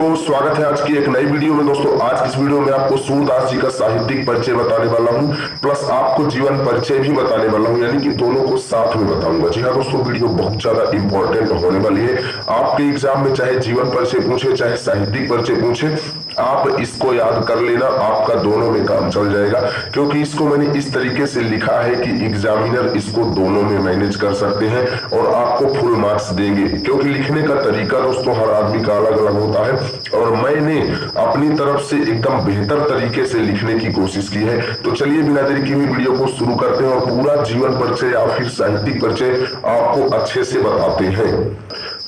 तो स्वागत है आज की एक नई वीडियो में। दोस्तों आज की इस वीडियो में आपको सूरदास जी का साहित्यिक परिचय बताने वाला हूं, प्लस आपको जीवन परिचय भी बताने वाला हूं, यानी कि दोनों को साथ में बताऊंगा। जी हाँ दोस्तों, वीडियो बहुत ज्यादा इंपॉर्टेंट होने वाली है। आपके एग्जाम में चाहे जीवन परिचय पूछे चाहे साहित्यिक परिचय पूछे, आप इसको याद कर लेना, आपका दोनों में काम चल जाएगा। क्योंकि इसको मैंने इस तरीके से लिखा है कि एग्जामिनर इसको दोनों में मैनेज कर सकते हैं और आपको फुल मार्क्स देंगे। क्योंकि लिखने का तरीका दोस्तों हर आदमी का अलग अलग होता है और मैंने अपनी तरफ से एकदम बेहतर तरीके से लिखने की कोशिश की है। तो चलिए बिना देरी किए वीडियो को शुरू करते हैं और पूरा जीवन परिचय या फिर साहित्यिक परिचय आपको अच्छे से बताते हैं।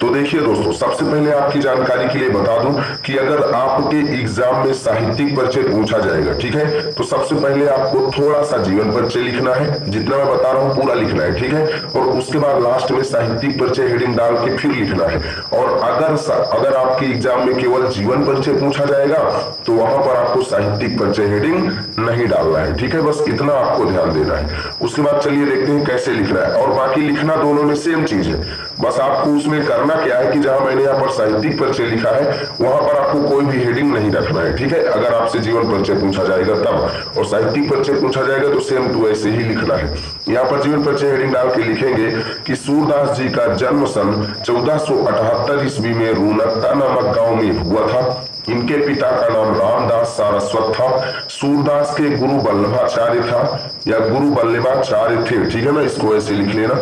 तो देखिए दोस्तों, सबसे पहले आपकी जानकारी के लिए बता दूं कि अगर आपके एग्जाम में साहित्यिक परिचय पूछा जाएगा, ठीक है, तो सबसे पहले आपको थोड़ा सा जीवन परिचय लिखना है, जितना मैं बता रहा हूं पूरा लिखना है, ठीक है। और उसके बाद लास्ट में साहित्यिक परिचय हेडिंग डाल के फिर लिखना है। और अगर आपके एग्जाम में केवल जीवन परिचय पूछा जाएगा तो वहां पर आपको साहित्यिक परिचय हेडिंग नहीं डालना है, ठीक है। बस इतना आपको ध्यान देना है। उसके बाद चलिए देखते हैं कैसे लिखना है। और बाकी लिखना दोनों में सेम चीज है, बस आपको उसमें करना क्या है कि जहां मैंने यहाँ पर साहित्यिक परिचय लिखा है वहां पर आपको कोई भी हेडिंग नहीं रखना है, ठीक है। अगर आपसे जीवन परिचय पूछा जाएगा तब, और साहित्यिक परिचय पूछा जाएगा तो सेम टू ऐसे ही लिखना है। यहाँ पर जीवन परिचय हेडिंग डाल के लिखेंगे कि सूरदास जी का जन्म सन 1478 ईस्वी में रूनकता नामक गांव में हुआ था। इनके पिता का नाम रामदास सारस्वत था। सूरदास के गुरु वल्लभाचार्य था या गुरु वल्लभाचार्य थे, ठीक है ना, इसको ऐसे लिख लेना।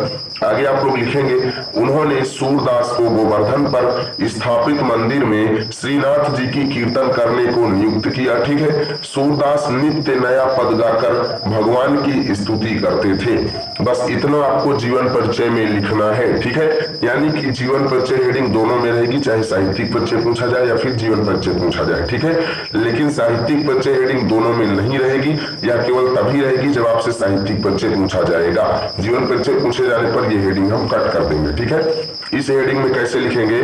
आगे आप लोग लिखेंगे, उन्होंने सूरदास को गोवर्धन पर स्थापित मंदिर में श्रीनाथ जी की कीर्तन करने को नियुक्त किया, ठीक है। सूरदास नित्य नया पद गाकर भगवान की स्तुति करते थे। बस इतना आपको जीवन परिचय में लिखना है, ठीक है। यानी कि जीवन परिचय हेडिंग दोनों में रहेगी, चाहे साहित्यिक परिचय पूछा जाए या फिर जीवन परिचय पूछा जाए, ठीक है। लेकिन साहित्यिक परिचय हेडिंग दोनों में नहीं रहेगी, या केवल तभी रहेगी जब आपसे साहित्यिक परिचय पूछा जाएगा। जीवन परिचय पूछे जाने पर ये हेडिंग हम कट कर देंगे, ठीक है। इस हेडिंग में कैसे लिखेंगे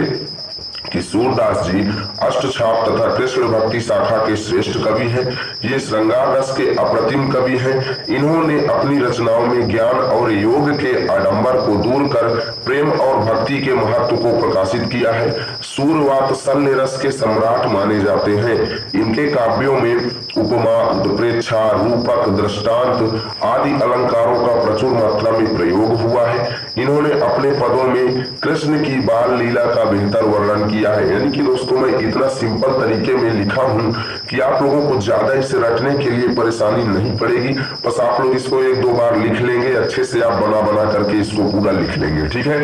कि सूरदास जी अष्टछाप तथा कृष्ण भक्ति शाखा के श्रेष्ठ कवि हैं। ये श्रृंगार रस के अप्रतिम कवि हैं। इन्होंने अपनी रचनाओं में ज्ञान और योग के आडंबर को दूर कर प्रेम और भक्ति के महत्व को प्रकाशित किया है। सूरवात्सल्य रस के सम्राट माने जाते हैं। इनके काव्यों में उपमा, उत्प्रेक्षा, रूपक, दृष्टांत आदि अलंकारों का प्रचुर मात्रा में प्रयोग हुआ है। इन्होंने अपने पदों में कृष्ण की बाल लीला का बेहतर वर्णन किया है। यानी कि दोस्तों मैं इतना सिंपल तरीके में लिखा हूं कि आप लोगों को ज्यादा इसे रटने के लिए परेशानी नहीं पड़ेगी। बस आप लोग इसको एक दो बार लिख लेंगे, अच्छे से आप बना बना करके इसको पूरा लिख लेंगे, ठीक है।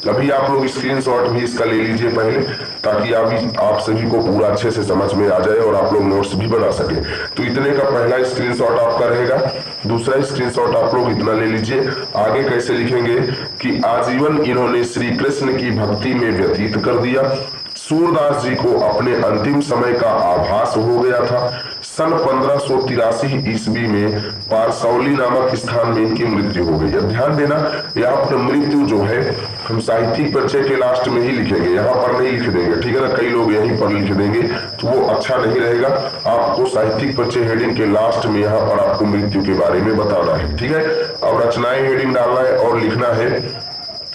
अभी आप लोग स्क्रीनशॉट भी इसका ले लीजिए पहले, ताकि आप सभी को पूरा अच्छे से समझ में आ जाए और आप लोग नोट्स भी बना सके। तो इतने का पहला स्क्रीनशॉट आपका रहेगा। दूसरा स्क्रीनशॉट आप लोग इतना ले लीजिए। आगे कैसे लिखेंगे कि आजीवन इन्होंने श्री कृष्ण की भक्ति में व्यतीत कर दिया। सूरदास जी को अपने अंतिम समय का आभास हो गया था। सन 1583 ईस्वी में पारसौली नामक स्थान में इनकी मृत्यु हो गई। अब ध्यान देना, यहाँ पर मृत्यु जो है हम साहित्यिक परिचय के लास्ट में ही लिखेंगे, यहाँ पर नहीं लिख देंगे, ठीक है ना। कई लोग यहीं पर लिख देंगे तो वो अच्छा नहीं रहेगा। आपको साहित्यिक परिचय हेडिंग के लास्ट में यहाँ पर आपको मृत्यु के बारे में बताना है, ठीक है। अब रचनाएं हेडिंग डालना है और लिखना है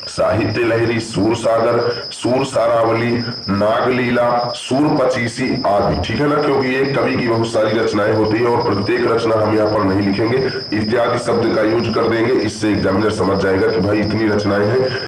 साहित्य लहरी, सूर सागर, सूर सारावली, नागलीला, सूर पचीसी आदि, ठीक है ना। क्योंकि एक कवि की बहुत सारी रचनाएं होती है और प्रत्येक रचना हम यहाँ पर नहीं लिखेंगे, इत्यादि शब्द का यूज कर देंगे। इससे एग्जामिनर समझ जाएगा कि भाई इतनी रचनाएं हैं।